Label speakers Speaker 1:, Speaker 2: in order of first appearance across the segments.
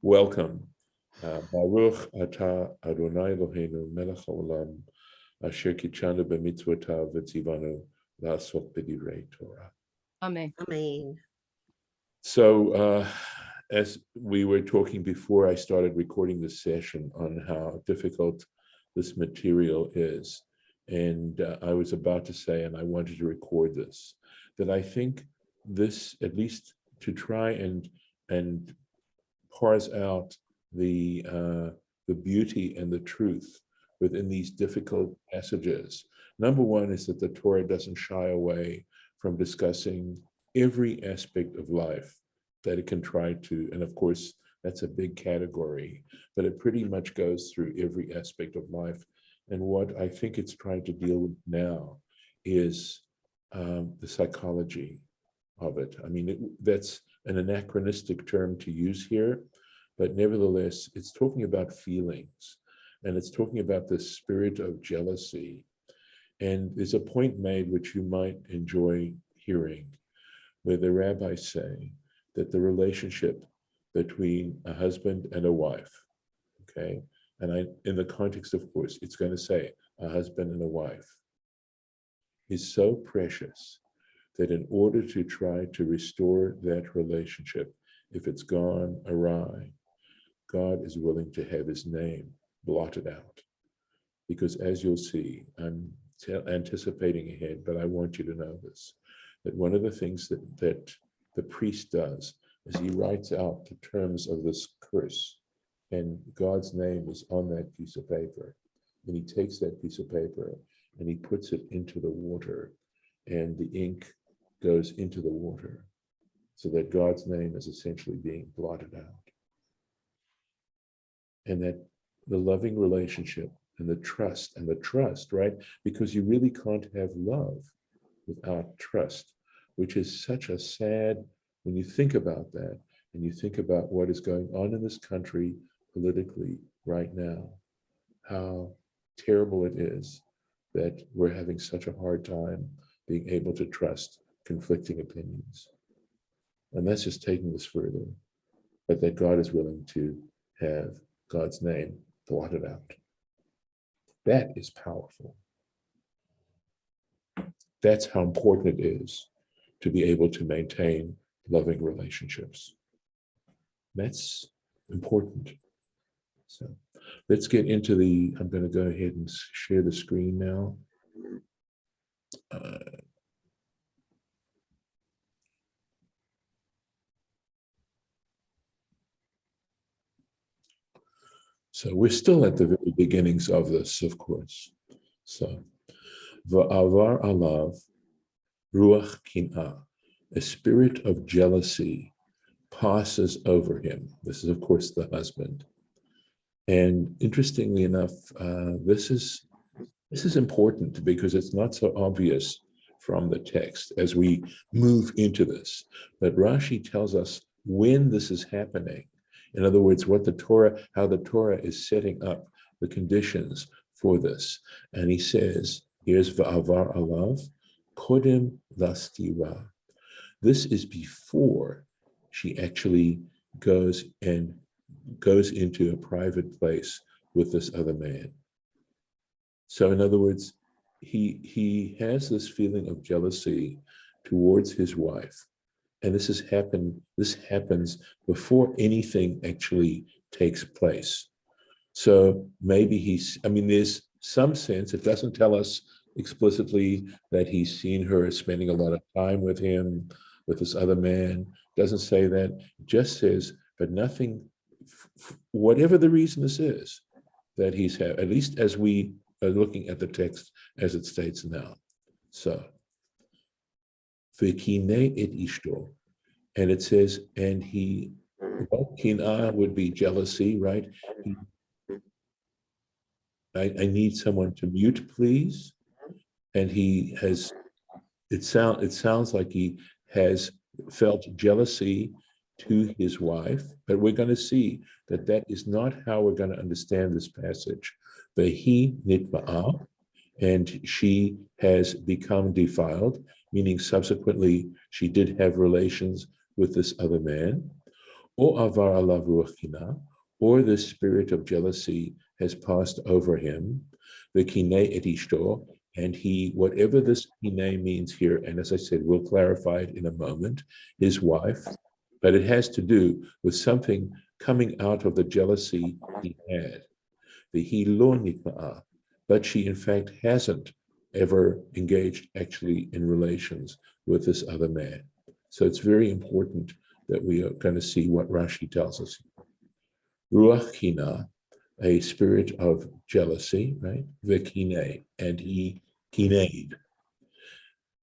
Speaker 1: Welcome. Baruch atah Adonai Eloheinu melech haolam asher kitshanu b'mitzvotav v'tzivanu la'asok b'divrei Torah.
Speaker 2: Amen.
Speaker 3: Amen.
Speaker 1: So as we were talking before I started recording this session on how difficult this material is, and I was about to say, and I wanted to record this, that I think this, at least to try and parse out the beauty and the truth within these difficult passages. Number one is that the Torah doesn't shy away from discussing every aspect of life that it can try to, and of course, that's a big category, but it pretty much goes through every aspect of life. And what I think it's trying to deal with now is the psychology of it. I mean, that's an anachronistic term to use here, but nevertheless, it's talking about feelings, and it's talking about the spirit of jealousy. And there's a point made which you might enjoy hearing, where the rabbis say that the relationship between a husband and a wife, okay, and in the context, of course, it's going to say a husband and a wife, is so precious that in order to try to restore that relationship, if it's gone awry, God is willing to have his name blotted out. Because as you'll see, I'm anticipating ahead, but I want you to know this, that one of the things that the priest does is he writes out the terms of this curse, and God's name is on that piece of paper. And he takes that piece of paper and he puts it into the water, and the ink goes into the water, so that God's name is essentially being blotted out. And that the loving relationship and the trust, right? Because you really can't have love without trust, which is such a sad, when you think about that, and you think about what is going on in this country politically right now, how terrible it is that we're having such a hard time being able to trust conflicting opinions. And that's just taking this further, but that God is willing to have God's name blotted out. That is powerful. That's how important it is to be able to maintain loving relationships. That's important. So let's get into I'm going to go ahead and share the screen now. So we're still at the very beginnings of this, of course. So, va'avar alav ruach kin'ah, a spirit of jealousy passes over him. This is, of course, the husband. And interestingly enough, this is important because it's not so obvious from the text as we move into this. But Rashi tells us when this is happening. In other words, how the Torah is setting up the conditions for this. And he says, here's va'avar alav, kodem lastira. This is before she actually goes into a private place with this other man. So in other words, he has this feeling of jealousy towards his wife. And this happens before anything actually takes place. So maybe there's some sense, it doesn't tell us explicitly that he's seen her spending a lot of time with him, with this other man. It doesn't say that, it just says, but nothing, whatever the reason this is, that he's had, at least as we are looking at the text as it states now. So, V'kine et ishto, and it says, and he, kin'ah would be jealousy, right? I need someone to mute, please. And he has, it sounds like he has felt jealousy to his wife, but we're going to see that is not how we're going to understand this passage. Vehi nitma'ah, and she has become defiled, meaning subsequently she did have relations with this other man, or avar alav ruach kina, or the spirit of jealousy has passed over him, the kinei et ishto, and he, whatever this kinei means here, and as I said, we'll clarify it in a moment, his wife, but it has to do with something coming out of the jealousy he had. The he lo nitma'a, but she in fact hasn't ever engaged actually in relations with this other man. So it's very important that we are going to see what Rashi tells us. Ruach kina, a spirit of jealousy, right? Vekine, and he kineid.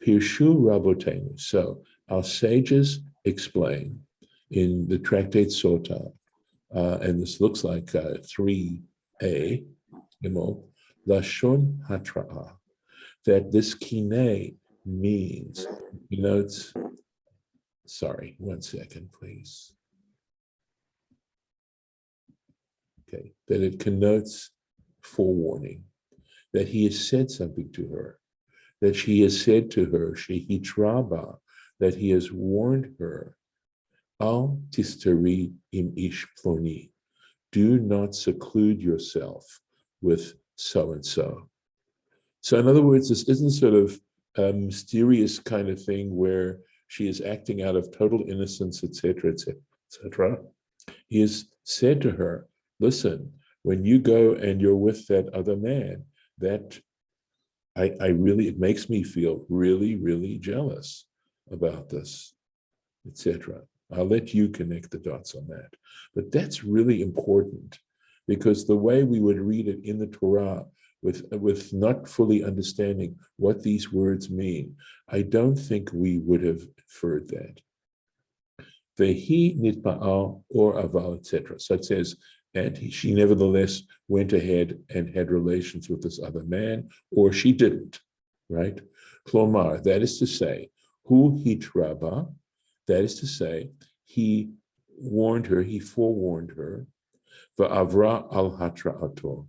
Speaker 1: Pirshu rabotenu. So our sages explain in the tractate Sotah, and this looks like 3a, Lashon Hatra'a, that this kine means, denotes, sorry, one second, please. Okay, that it connotes forewarning, that he has said something to her, that she has said to her, Shehitraba, that he has warned her, Al tistari im ish ploni, do not seclude yourself with so-and-so. So in other words, this isn't sort of a mysterious kind of thing where she is acting out of total innocence, etc., etc., etc. He has said to her, listen, when you go and you're with that other man, that I really, it makes me feel really, really jealous about this, etc. I'll let you connect the dots on that. But that's really important because the way we would read it in the Torah with not fully understanding what these words mean, I don't think we would have inferred that. Vehi nitma'al or aval, etc. So it says, and she nevertheless went ahead and had relations with this other man, or she didn't, right? Klomar, that is to say, hu hitraba, that is to say, he warned her, he forewarned her, va'avra al hatra'ato.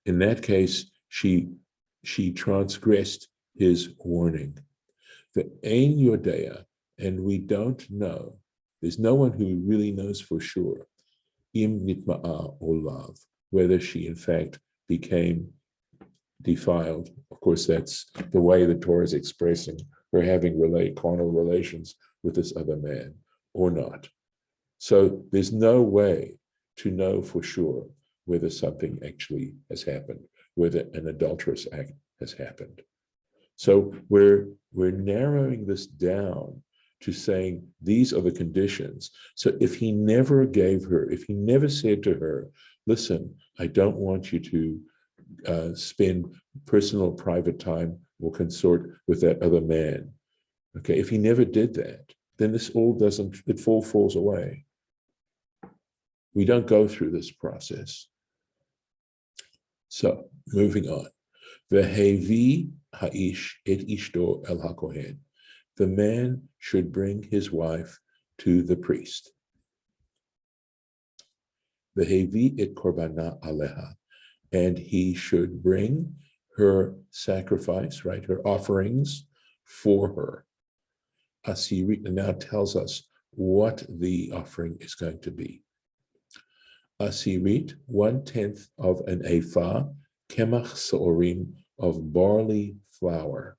Speaker 1: In that case, she transgressed his warning. Ve'ein yodea, and we don't know, there's no one who really knows for sure, im nitma'a olav, whether she in fact became defiled. Of course, that's the way the Torah is expressing her having carnal relations with this other man or not. So there's no way to know for sure whether something actually has happened, whether an adulterous act has happened. So we're narrowing this down to saying these are the conditions. So if he never gave her, if he never said to her, listen, I don't want you to spend personal private time or consort with that other man. Okay, if he never did that, then this all doesn't, it all falls away. We don't go through this process. So moving on. Vehevi ha'ish et ishto el hakohen. The man should bring his wife to the priest. Vehevi et korbana aleha. And he should bring her sacrifice, right, her offerings for her. Asiri now tells us what the offering is going to be. Asirit, 1/10 of an ephah, kemach seorim, of barley flour.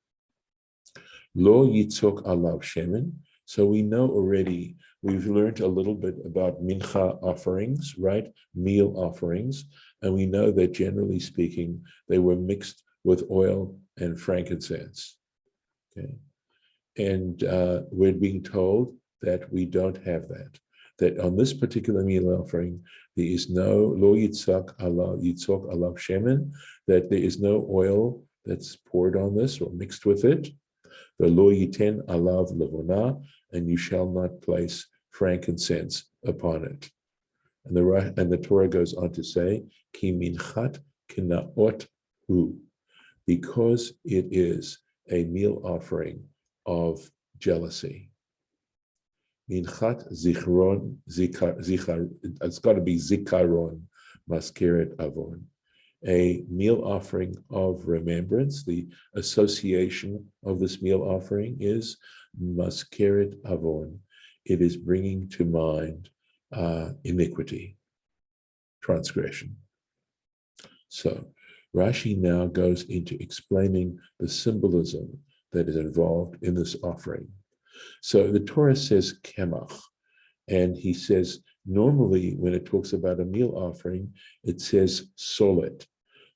Speaker 1: Lo yitzok alav shemen. So we know already, we've learned a little bit about mincha offerings, right? Meal offerings. And we know that generally speaking, they were mixed with oil and frankincense. Okay. And we're being told that we don't have that. That on this particular meal offering, there is no lo yitzok alav shemen, that there is no oil that's poured on this or mixed with it. The lo yiten alav levona, and you shall not place frankincense upon it. And the Torah goes on to say, ki minchat kinaot hu, because it is a meal offering of jealousy. Minchat zichron, it's got to be zikaron, maskeret avon. A meal offering of remembrance. The association of this meal offering is maskeret avon. it is bringing to mind iniquity, transgression. So Rashi now goes into explaining the symbolism that is involved in this offering. So the Torah says kemach, and he says normally when it talks about a meal offering, it says solet.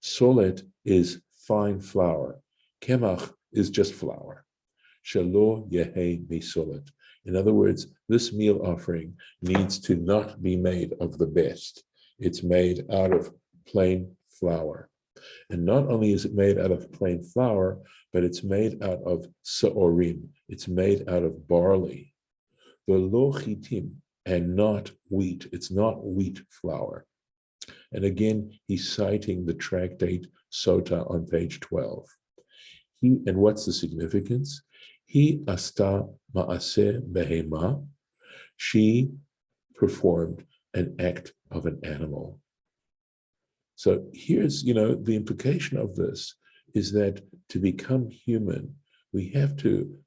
Speaker 1: Solet is fine flour. Kemach is just flour. Shelo yehe misolet. In other words, this meal offering needs to not be made of the best. It's made out of plain flour. And not only is it made out of plain flour, but it's made out of seorim. It's made out of barley. Velo chitim, and not wheat. It's not wheat flour. And again, he's citing the tractate Sotah on page 12. And what's the significance? He asta ma'aseh behema. She performed an act of an animal. So here's, the implication of this is that to become human, we have to,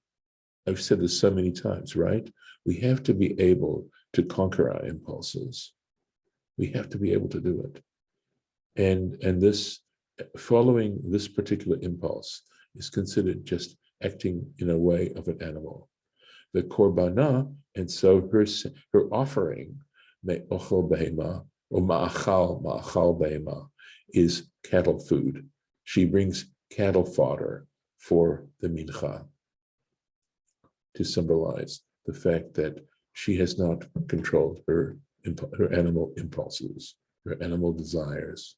Speaker 1: I've said this so many times, right? We have to be able to conquer our impulses. We have to be able to do it. And this, following this particular impulse is considered just acting in a way of an animal. The korbanah, and so her offering, me'ochel behema, or ma'achal behema, is cattle food. She brings cattle fodder for the mincha to symbolize the fact that she has not controlled her animal impulses, her animal desires.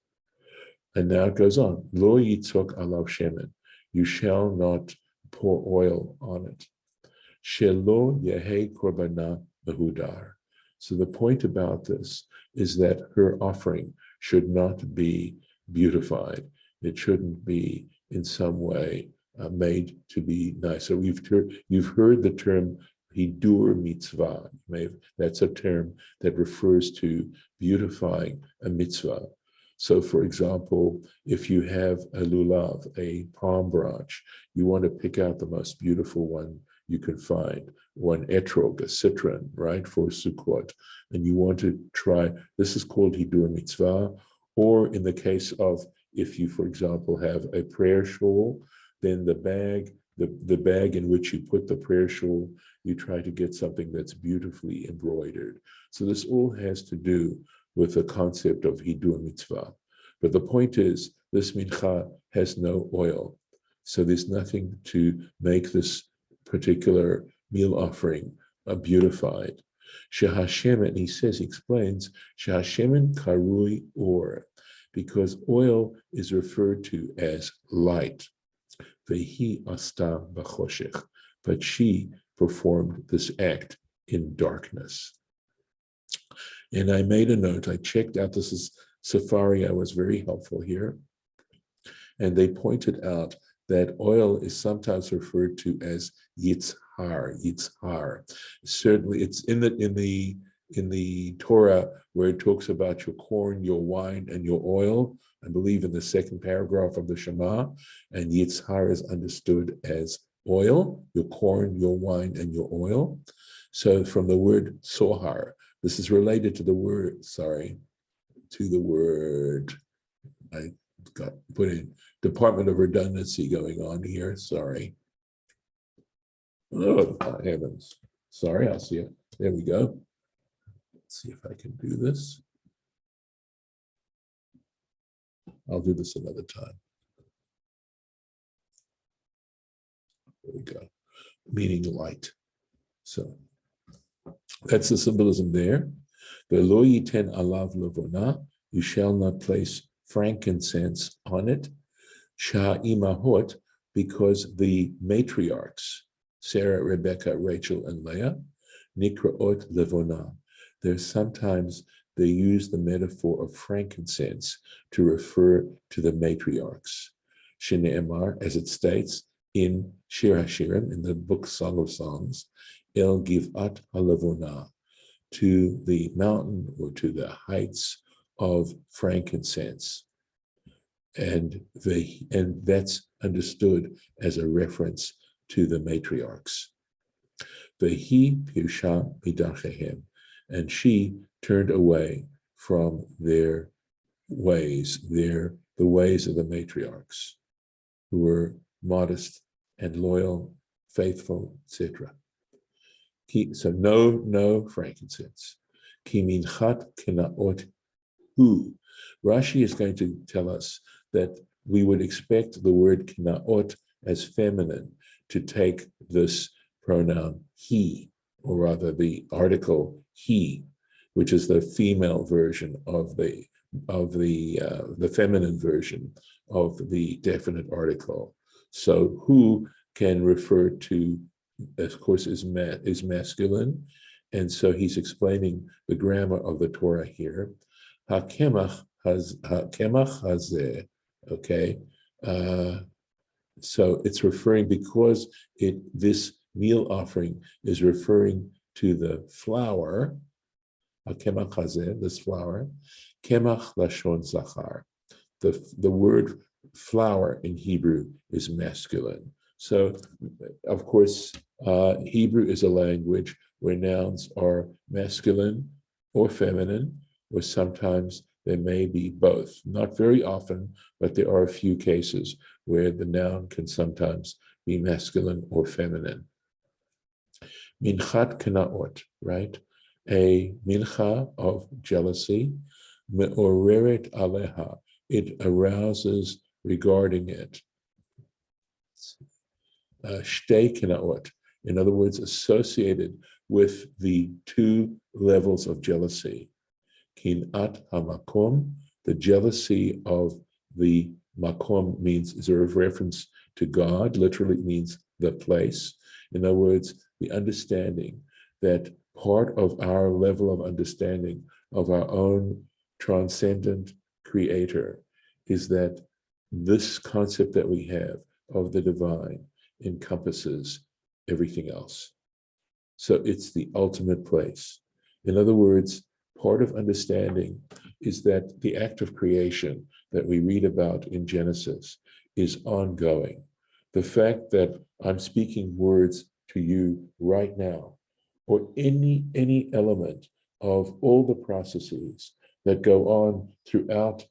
Speaker 1: And now it goes on, lo yitzok alav shemen, you shall not pour oil on it. Shelo yehe korbanah mehudar. So the point about this is that her offering should not be beautified. It shouldn't be in some way made to be nice. So you've heard the term hidur mitzvah. That's a term that refers to beautifying a mitzvah. So, for example, if you have a lulav, a palm branch, you want to pick out the most beautiful one you can find, one etrog, a citron, right, for Sukkot, and you want to try, this is called hidur mitzvah, or in the case of, if you, for example, have a prayer shawl, then the bag in which you put the prayer shawl, you try to get something that's beautifully embroidered. So this all has to do with the concept of hidur mitzvah. But the point is, this mincha has no oil. So there's nothing to make this particular meal offering beautified. Shehashemen, he explains, Shehashemen karui or, because oil is referred to as light. Vehi asta b'choshech, but she performed this act in darkness. And I made a note, I checked out, this is Safari, I was very helpful here. And they pointed out that oil is sometimes referred to as yitzhar. Certainly it's in the Torah where it talks about your corn, your wine, and your oil, I believe in the second paragraph of the Shema, and yitzhar is understood as oil, your corn, your wine, and your oil. So from the word sohar, this is related to the word, I got put in Department of Redundancy going on here, sorry. Oh, heavens. Sorry, I'll see it. There we go. Let's see if I can do this. I'll do this another time. There we go. Meaning light. So that's the symbolism there. Velo yiten alav levona, you shall not place frankincense on it. Sha imahot, because the matriarchs, Sarah, Rebecca, Rachel, and Leah, nikraot levona. There's sometimes they use the metaphor of frankincense to refer to the matriarchs. Shne'emar, as it states in Shir HaShirim, in the book Song of Songs, El Givat HaLevona, to the mountain or to the heights of frankincense. And that's understood as a reference to the matriarchs. Vehi Pirsha Midachehem, and she turned away from their ways, the ways of the matriarchs, who were modest and loyal, faithful, etc. So no frankincense. Ki minchat kenaot hu. Rashi is going to tell us that we would expect the word kenaot as feminine to take this pronoun he, or rather the article he, which is the female version of the feminine version of the definite article. So who can refer to, of course, is masculine, and so he's explaining the grammar of the Torah here. Hakemach hazeh, okay. So it's referring, because this meal offering is referring to the flour, hakemach hazeh, this flour. Kemach lashon zachar. The word flour in Hebrew is masculine. So, of course, Hebrew is a language where nouns are masculine or feminine, or sometimes there may be both. Not very often, but there are a few cases where the noun can sometimes be masculine or feminine. Minchat kenaot, right? A mincha of jealousy, me'oreret aleha, it arouses regarding it. Shtei kenaot, in other words, associated with the two levels of jealousy. Kinat hamakom, the jealousy of the makom is a reference to God, literally means the place. In other words, the understanding that part of our level of understanding of our own transcendent creator is that this concept that we have of the divine encompasses everything else. So it's the ultimate place. In other words, part of understanding is that the act of creation that we read about in Genesis is ongoing. The fact that I'm speaking words to you right now, or any element of all the processes that go on throughout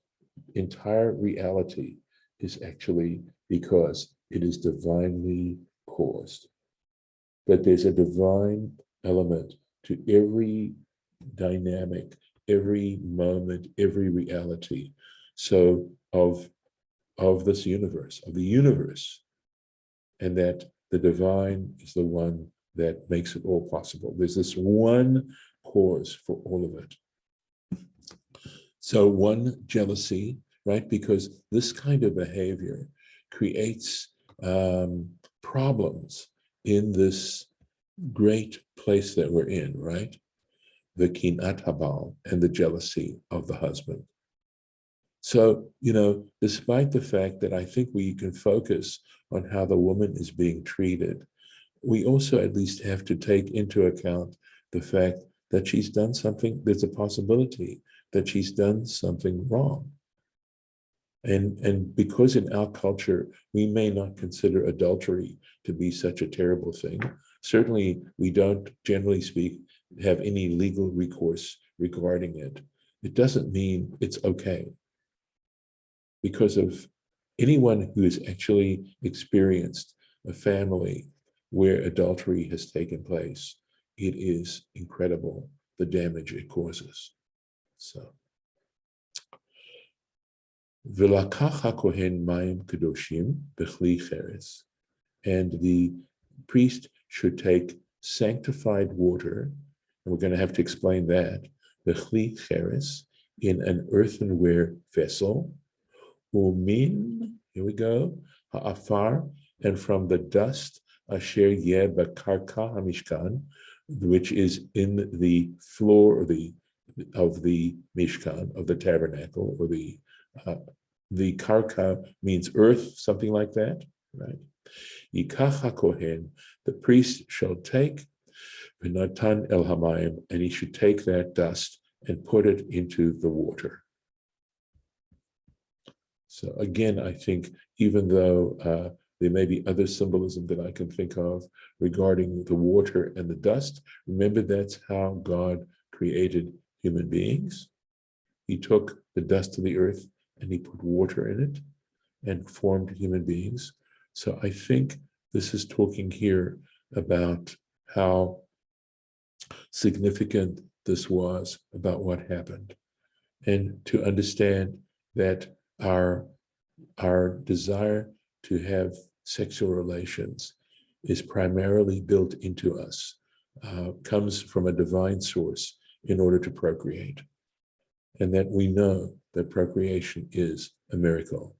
Speaker 1: entire reality, is actually because it is divinely caused. That there's a divine element to every dynamic, every moment, every reality. So of this universe, of the universe, and that the divine is the one that makes it all possible. There's this one cause for all of it. So one, jealousy, right? Because this kind of behavior creates problems in this great place that we're in, right? The kinat habal, and the jealousy of the husband. So, despite the fact that I think we can focus on how the woman is being treated, we also at least have to take into account the fact that she's done something, there's a possibility that she's done something wrong. And because in our culture, we may not consider adultery to be such a terrible thing, certainly we don't, generally speak, have any legal recourse regarding it. It doesn't mean it's okay. Because of anyone who has actually experienced a family where adultery has taken place, it is incredible the damage it causes. So, V'lakach hakohen mayim kedoshim b'chli cheres, and the priest should take sanctified water, and we're going to have to explain that, b'chli cheres, in an earthenware vessel, umin, here we go, ha'afar, and from the dust, asher yeh b'karka hamishkan, which is in the floor of the mishkan, of the tabernacle, or the karka means earth, something like that, right? Yikach hakohen, the priest shall take v'natan el hamayim, and he should take that dust and put it into the water. So again, I think even though There may be other symbolism that I can think of regarding the water and the dust. Remember, that's how God created human beings. He took the dust of the earth and he put water in it and formed human beings. So I think this is talking here about how significant this was about what happened, and to understand that our desire to have sexual relations is primarily built into us, comes from a divine source in order to procreate, and that we know that procreation is a miracle.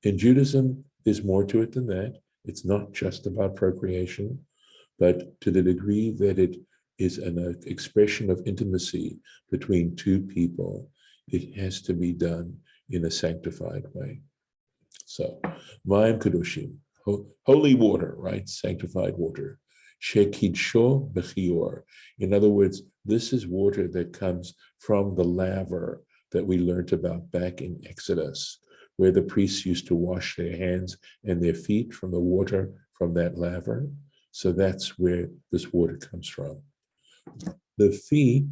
Speaker 1: In Judaism, there's more to it than that. It's not just about procreation, but to the degree that it is an expression of intimacy between two people, it has to be done in a sanctified way. So, Mayim Kedoshim, holy water, right? Sanctified water. Shekidsho Bechior. In other words, this is water that comes from the laver that we learned about back in Exodus, where the priests used to wash their hands and their feet from the water from that laver. So that's where this water comes from. The fee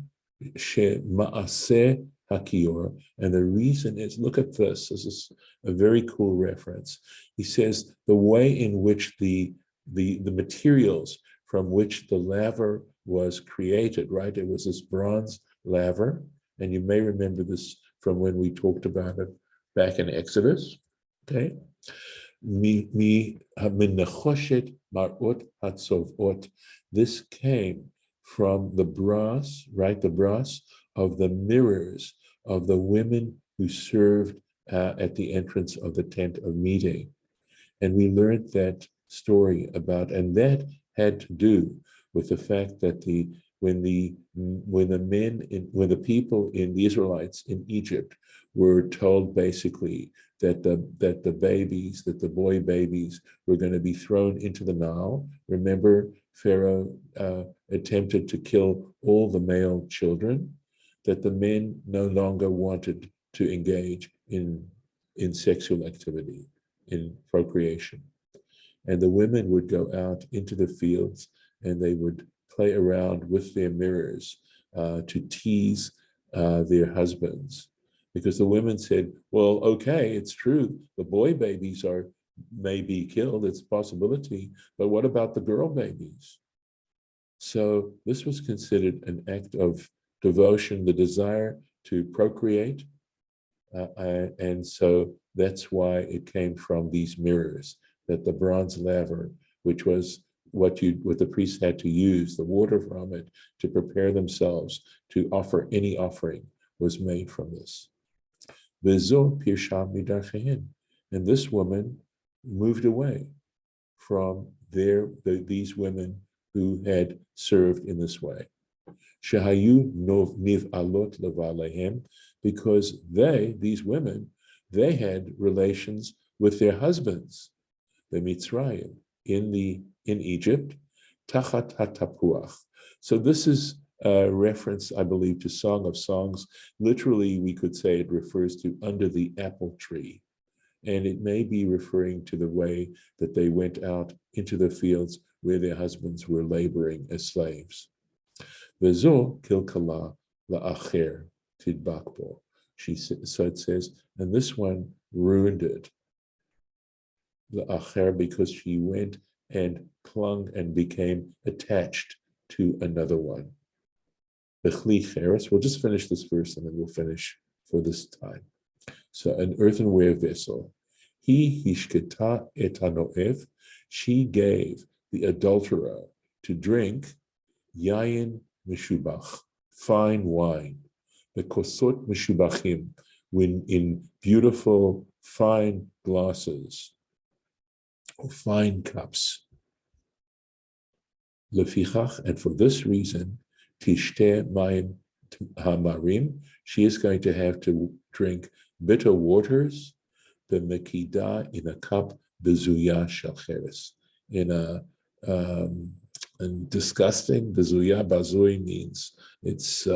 Speaker 1: she ma'aseh hakior, and the reason is, look at this. This is a very cool reference. He says the way in which the materials from which the laver was created, right? It was this bronze laver, and you may remember this from when we talked about it back in Exodus. Okay, this came from the brass, right? The brass of the mirrors of the women who served at the entrance of the tent of meeting. And we learned that story about, and that had to do with the fact that when the people in the Israelites in Egypt were told basically that the boy babies were going to be thrown into the Nile. Remember, Pharaoh attempted to kill all the male children, that the men no longer wanted to engage in sexual activity, in procreation. And the women would go out into the fields and they would play around with their mirrors to tease their husbands. Because the women said, well, okay, it's true, the boy babies may be killed, it's a possibility, but what about the girl babies? So this was considered an act of devotion, the desire to procreate, and so that's why it came from these mirrors, that the bronze laver, which was what the priests had to use, the water from it, to prepare themselves to offer any offering, was made from this. And this woman moved away from these women who had served in this way. Because these women, they had relations with their husbands, the Mitzrayim, in Egypt, tachat hatapuach. So this is a reference, I believe, to Song of Songs. Literally, we could say it refers to under the apple tree. And it may be referring to the way that they went out into the fields where their husbands were laboring as slaves. Vezo kilkala la'acher tidbakbo. So it says, and this one ruined it, la'acher, because she went and clung and became attached to another one. We'll just finish this verse and then we'll finish for this time. So an earthenware vessel. He hishketa et hanoev. She gave the adulterer to drink yayin meshubach, fine wine. The kosot meshubachim, when in beautiful fine glasses or fine cups. Lefichach, and for this reason, tishte mayim hamarim, she is going to have to drink bitter waters, the mekida, in a cup, bezuya shalcheres, in a and disgusting. Bezuya bazui means it's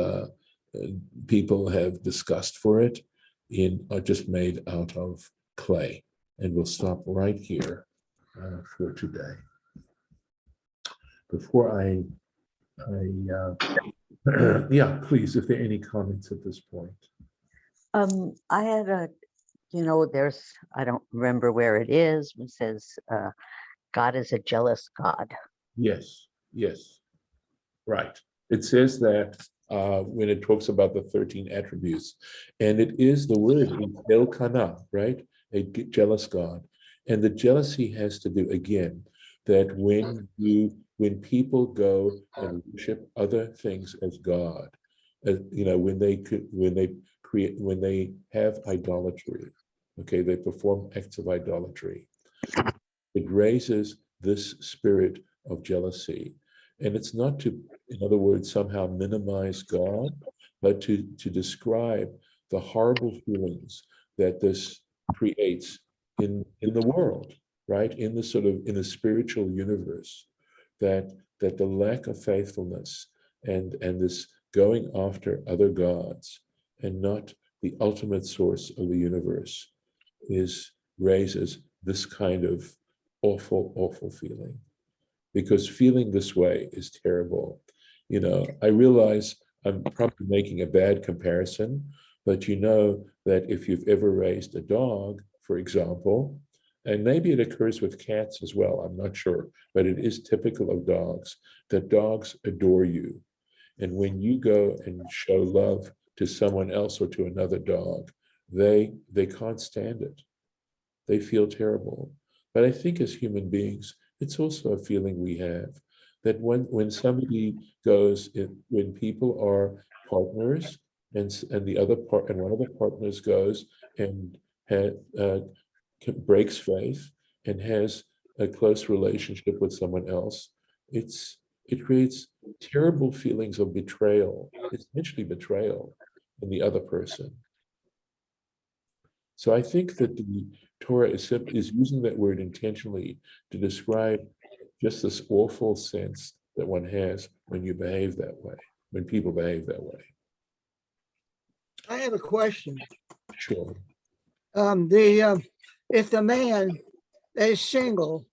Speaker 1: people have disgust for it, just made out of clay. And we'll stop right here. for today. Before yeah, please, if there are any comments at this point.
Speaker 2: I had there's, I don't remember where it is. It says, God is a jealous God.
Speaker 1: Yes, yes, right. It says that when it talks about the 13 attributes, and it is the word Elkanah, right? A jealous God. And the jealousy has to do, again, that when people go and worship other things as God, when they have idolatry, okay, they perform acts of idolatry. It raises this spirit of jealousy. And it's not to, in other words, somehow minimize God, but to describe the horrible feelings that this creates in the world, right? In the spiritual universe, that the lack of faithfulness and this going after other gods and not the ultimate source of the universe raises this kind of awful, awful feeling. Because feeling this way is terrible. I realize I'm probably making a bad comparison, but you know that if you've ever raised a dog, for example, and maybe it occurs with cats as well, I'm not sure, but it is typical of dogs, that dogs adore you. And when you go and show love to someone else or to another dog, they can't stand it. They feel terrible. But I think as human beings, it's also a feeling we have that when somebody when people are partners and one of the partners goes and breaks faith and has a close relationship with someone else, it creates terrible feelings of betrayal, essentially betrayal in the other person. So I think that the Torah is using that word intentionally to describe just this awful sense that one has when you behave that way, when people behave that way.
Speaker 3: I have a question.
Speaker 1: Sure.
Speaker 3: If the man is single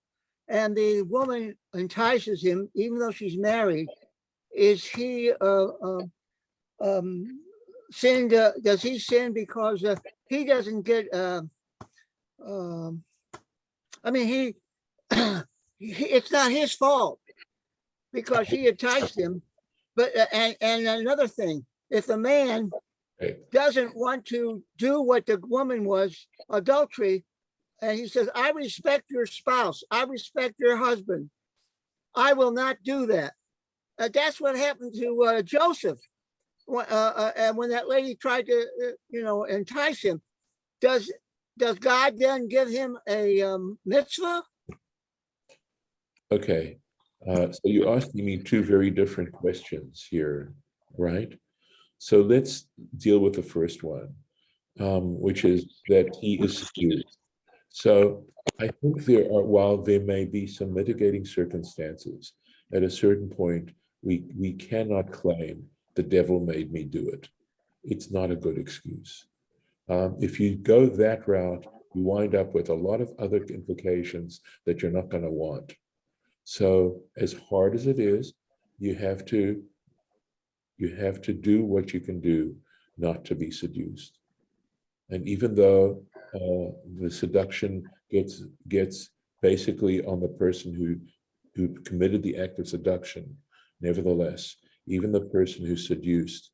Speaker 3: and the woman entices him, even though she's married, is he sinned? Does he sin because he doesn't get? I mean, he it's not his fault because she enticed him. But and another thing, if the man doesn't want to do what the woman was, adultery, and he says, I respect your spouse, I respect your husband, I will not do that. That's what happened to Joseph. And when that lady tried to, entice him, does God then give him a mitzvah?
Speaker 1: Okay. So you're asking me two very different questions here, right? So let's deal with the first one, which is that he is seduced. So I think while there may be some mitigating circumstances, at a certain point, we cannot claim the devil made me do it. It's not a good excuse. If you go that route, you wind up with a lot of other implications that you're not going to want. So as hard as it is, you have to do what you can do not to be seduced. And even though the seduction gets basically on the person who committed the act of seduction, nevertheless, even the person who's seduced,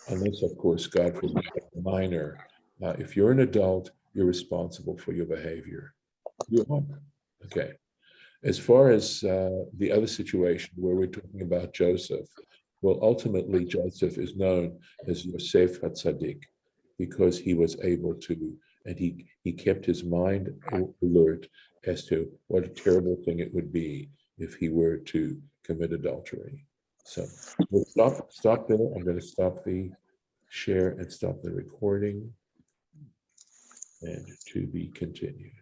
Speaker 1: unless of course God forbid a minor, if you're an adult, you're responsible for your behavior. You are. Okay. As far as the other situation where we're talking about Joseph, well, ultimately Joseph is known as Yosef HaTzadik because he was able to, and he kept his mind alert as to what a terrible thing it would be if he were to commit adultery. So we'll stop there. I'm going to stop the share and stop the recording, and to be continued.